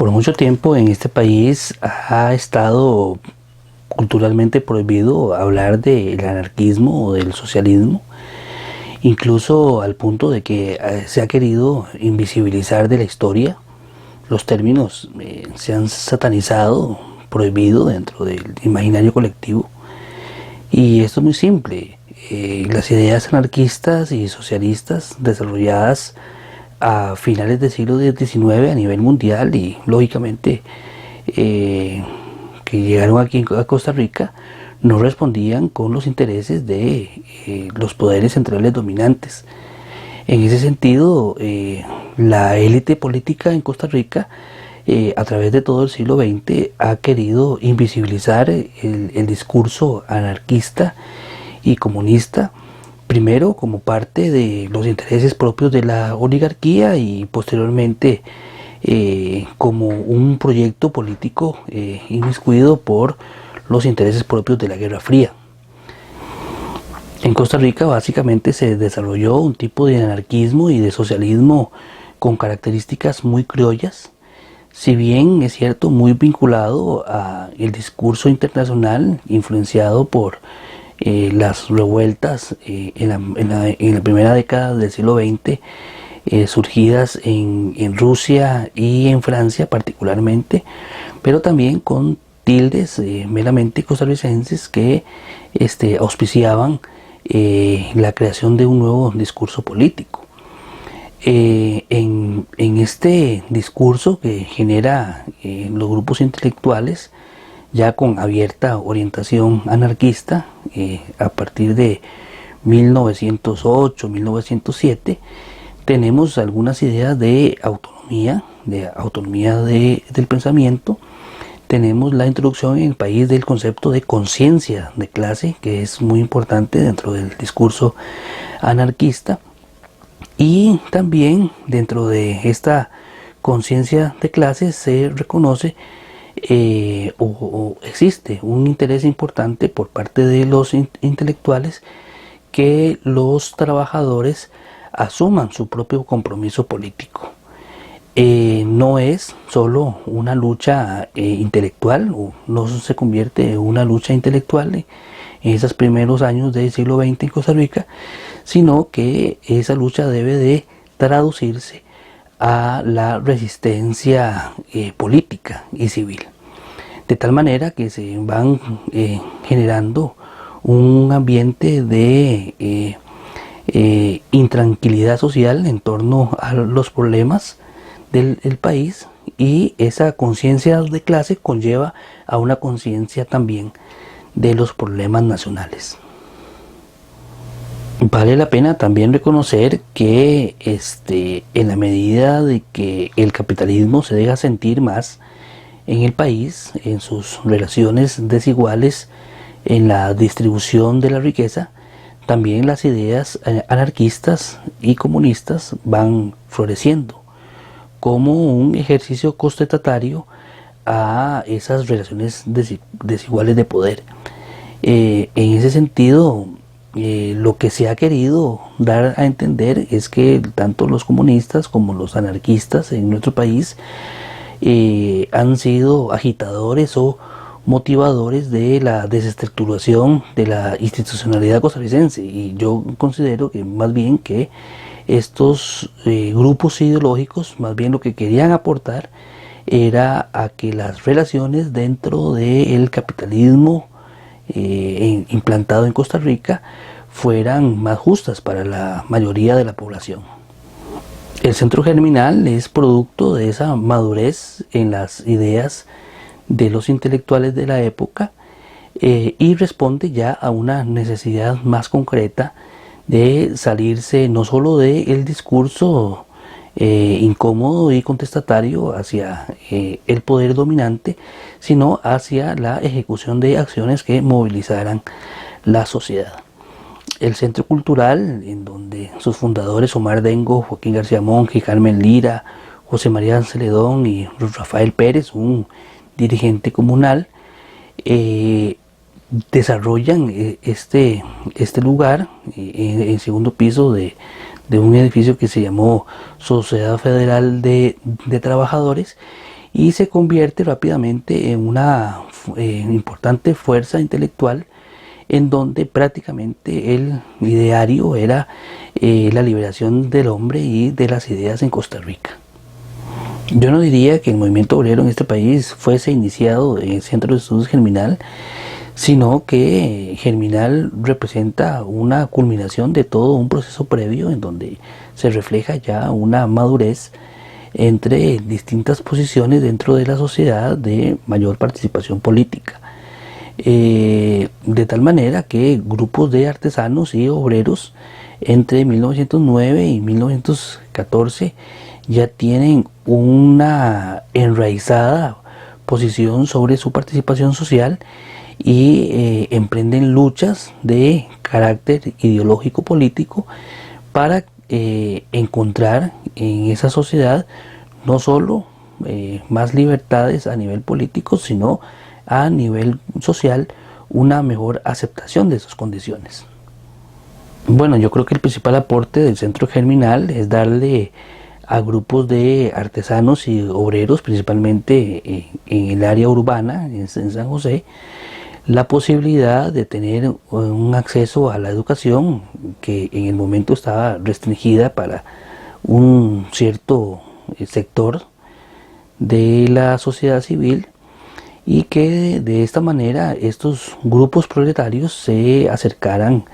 Por mucho tiempo en este país ha estado culturalmente prohibido hablar del anarquismo o del socialismo, incluso al punto de que se ha querido invisibilizar de la historia. Los términos se han satanizado, prohibido dentro del imaginario colectivo. Y esto es muy simple. Las ideas anarquistas y socialistas desarrolladas a finales del siglo XIX a nivel mundial y lógicamente que llegaron aquí a Costa Rica no respondían con los intereses de los poderes centrales dominantes. En ese sentido, la élite política en Costa Rica a través de todo el siglo XX ha querido invisibilizar el discurso anarquista y comunista, primero como parte de los intereses propios de la oligarquía y posteriormente como un proyecto político inmiscuido por los intereses propios de la Guerra Fría. En Costa Rica básicamente se desarrolló un tipo de anarquismo y de socialismo con características muy criollas, si bien es cierto muy vinculado a el discurso internacional influenciado por las revueltas en la primera década del siglo XX surgidas en Rusia y en Francia particularmente, pero también con tildes meramente costarricenses que auspiciaban la creación de un nuevo discurso político. En este discurso que genera los grupos intelectuales ya con abierta orientación anarquista a partir de 1908-1907 tenemos algunas ideas de autonomía del pensamiento. Tenemos la introducción en el país del concepto de conciencia de clase, que es muy importante dentro del discurso anarquista. Y también dentro de esta conciencia de clase se reconoce o existe un interés importante por parte de los intelectuales que los trabajadores asuman su propio compromiso político. No es solo una lucha intelectual, o no se convierte en una lucha intelectual en esos primeros años del siglo XX en Costa Rica, sino que esa lucha debe de traducirse a la resistencia política y civil, de tal manera que se van generando un ambiente de intranquilidad social en torno a los problemas del país, y esa conciencia de clase conlleva a una conciencia también de los problemas nacionales. Vale la pena también reconocer que en la medida de que el capitalismo se deja sentir más en el país, en sus relaciones desiguales, en la distribución de la riqueza, también las ideas anarquistas y comunistas van floreciendo como un ejercicio contestatario a esas relaciones desiguales de poder. En ese sentido, lo que se ha querido dar a entender es que tanto los comunistas como los anarquistas en nuestro país han sido agitadores o motivadores de la desestructuración de la institucionalidad costarricense, y yo considero que más bien que estos grupos ideológicos más bien lo que querían aportar era a que las relaciones dentro del capitalismo implantado en Costa Rica fueran más justas para la mayoría de la población. El Centro Germinal es producto de esa madurez en las ideas de los intelectuales de la época y responde ya a una necesidad más concreta de salirse no solo del discurso incómodo y contestatario hacia el poder dominante, sino hacia la ejecución de acciones que movilizaran la sociedad. El Centro Cultural, en donde sus fundadores Omar Dengo, Joaquín García Monge, Carmen Lira, José María Celedón y Rafael Pérez, un dirigente comunal, desarrollan este lugar en el segundo piso de un edificio que se llamó Sociedad Federal de Trabajadores, y se convierte rápidamente en una importante fuerza intelectual, en donde prácticamente el ideario era la liberación del hombre y de las ideas en Costa Rica. Yo no diría que el movimiento obrero en este país fuese iniciado en el Centro de Estudios Germinal, sino que Germinal representa una culminación de todo un proceso previo en donde se refleja ya una madurez entre distintas posiciones dentro de la sociedad de mayor participación política. De tal manera que grupos de artesanos y obreros entre 1909 y 1914 ya tienen una enraizada posición sobre su participación social y emprenden luchas de carácter ideológico político para encontrar en esa sociedad no solo más libertades a nivel político, sino a nivel social una mejor aceptación de esas condiciones. Bueno, yo creo que el principal aporte del Centro Germinal es darle a grupos de artesanos y obreros, principalmente en el área urbana, en San José, la posibilidad de tener un acceso a la educación que en el momento estaba restringida para un cierto sector de la sociedad civil, y que de esta manera estos grupos proletarios se acercaran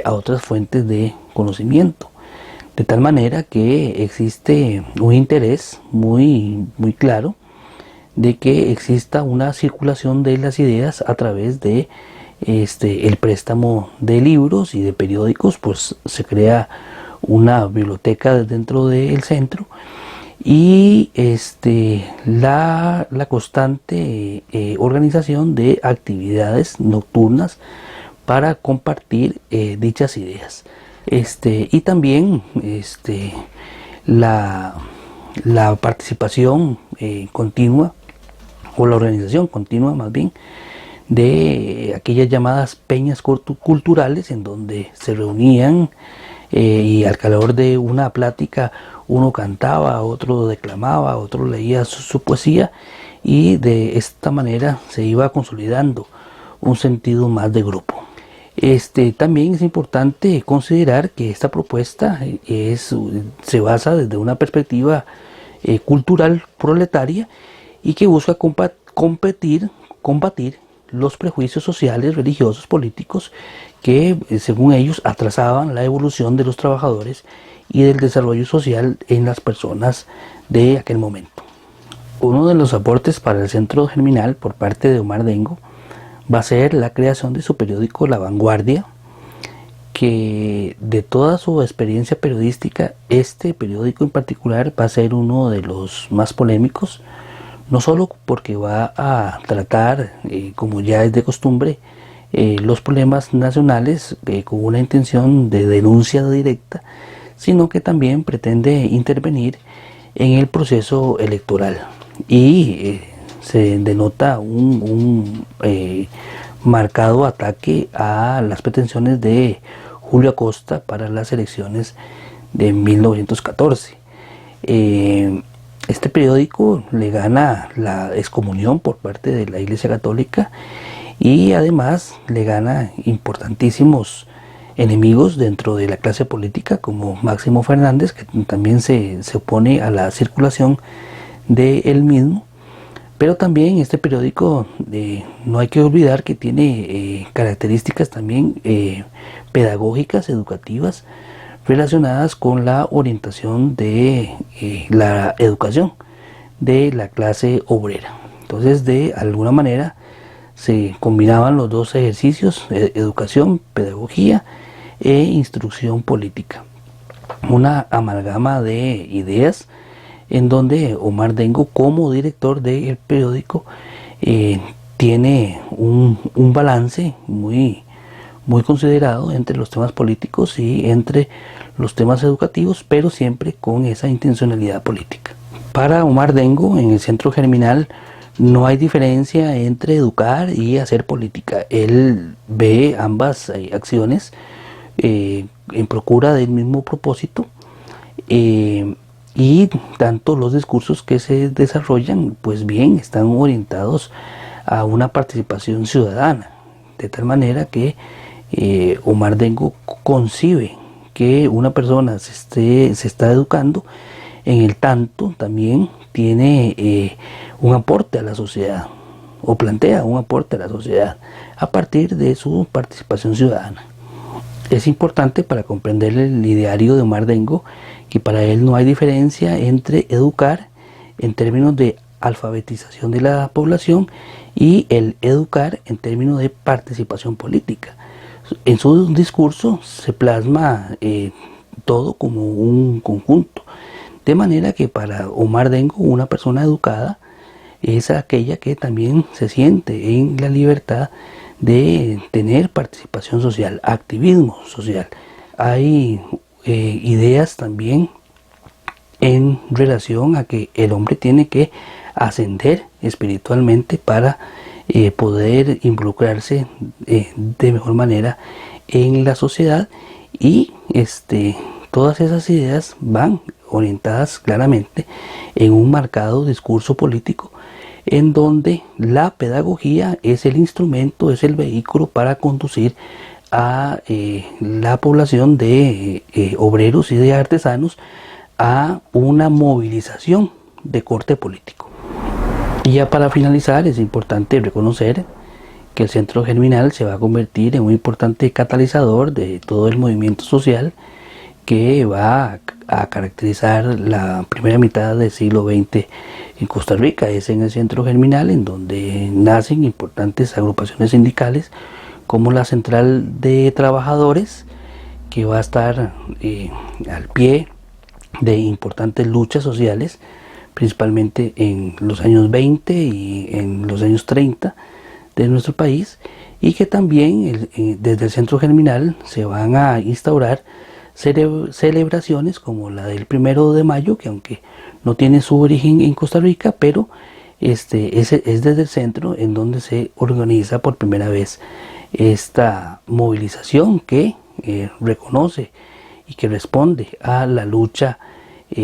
a otras fuentes de conocimiento, de tal manera que existe un interés muy claro de que exista una circulación de las ideas a través de el préstamo de libros y de periódicos. Pues se crea una biblioteca dentro del centro, y la constante organización de actividades nocturnas para compartir dichas ideas, y también la participación continua, o la organización continua más bien, de aquellas llamadas peñas culturales, en donde se reunían y al calor de una plática uno cantaba, otro declamaba, otro leía su poesía, y de esta manera se iba consolidando un sentido más de grupo. También es importante considerar que esta propuesta se basa desde una perspectiva cultural proletaria, y que busca combatir los prejuicios sociales, religiosos, políticos, que según ellos atrasaban la evolución de los trabajadores y del desarrollo social en las personas de aquel momento. Uno de los aportes para el Centro Germinal por parte de Omar Dengo va a ser la creación de su periódico La Vanguardia, que de toda su experiencia periodística, este periódico en particular va a ser uno de los más polémicos, no solo porque va a tratar, como ya es de costumbre, los problemas nacionales con una intención de denuncia directa, sino que también pretende intervenir en el proceso electoral, y se denota un marcado ataque a las pretensiones de Julio Acosta para las elecciones de 1914. Este periódico le gana la excomunión por parte de la Iglesia Católica, y además le gana importantísimos enemigos dentro de la clase política, como Máximo Fernández, que también se opone a la circulación de él mismo. Pero también este periódico, no hay que olvidar que tiene características también pedagógicas, educativas, relacionadas con la orientación de la educación de la clase obrera. Entonces, de alguna manera se combinaban los dos ejercicios: educación, pedagogía e instrucción política. Una amalgama de ideas en donde Omar Dengo, como director del periódico, tiene un balance muy considerado entre los temas políticos y entre los temas educativos, pero siempre con esa intencionalidad política. Para Omar Dengo, en el Centro Germinal, no hay diferencia entre educar y hacer política. Él ve ambas acciones en procura del mismo propósito. y tanto los discursos que se desarrollan, pues bien, están orientados a una participación ciudadana, de tal manera que Omar Dengo concibe que una persona se está educando, en el tanto también tiene un aporte a la sociedad, o plantea un aporte a la sociedad a partir de su participación ciudadana. Es importante para comprender el ideario de Omar Dengo que para él no hay diferencia entre educar en términos de alfabetización de la población y el educar en términos de participación política. En su discurso se plasma todo como un conjunto, de manera que para Omar Dengo una persona educada es aquella que también se siente en la libertad de tener participación social, activismo social. Hay ideas también en relación a que el hombre tiene que ascender espiritualmente para poder involucrarse de mejor manera en la sociedad, y todas esas ideas van orientadas claramente en un marcado discurso político en donde la pedagogía es el instrumento, es el vehículo para conducir a la población de obreros y de artesanos a una movilización de corte político. Y ya para finalizar, es importante reconocer que el Centro Germinal se va a convertir en un importante catalizador de todo el movimiento social que va a caracterizar la primera mitad del siglo XX en Costa Rica. Es en el Centro Germinal en donde nacen importantes agrupaciones sindicales como la Central de Trabajadores, que va a estar al pie de importantes luchas sociales, principalmente en los años 20 y en los años 30 de nuestro país, y que también desde el Centro Germinal se van a instaurar celebraciones como la del 1 de mayo, que aunque no tiene su origen en Costa Rica, pero es desde el centro en donde se organiza por primera vez esta movilización que reconoce y que responde a la lucha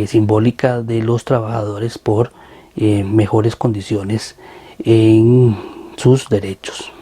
simbólica de los trabajadores por mejores condiciones en sus derechos.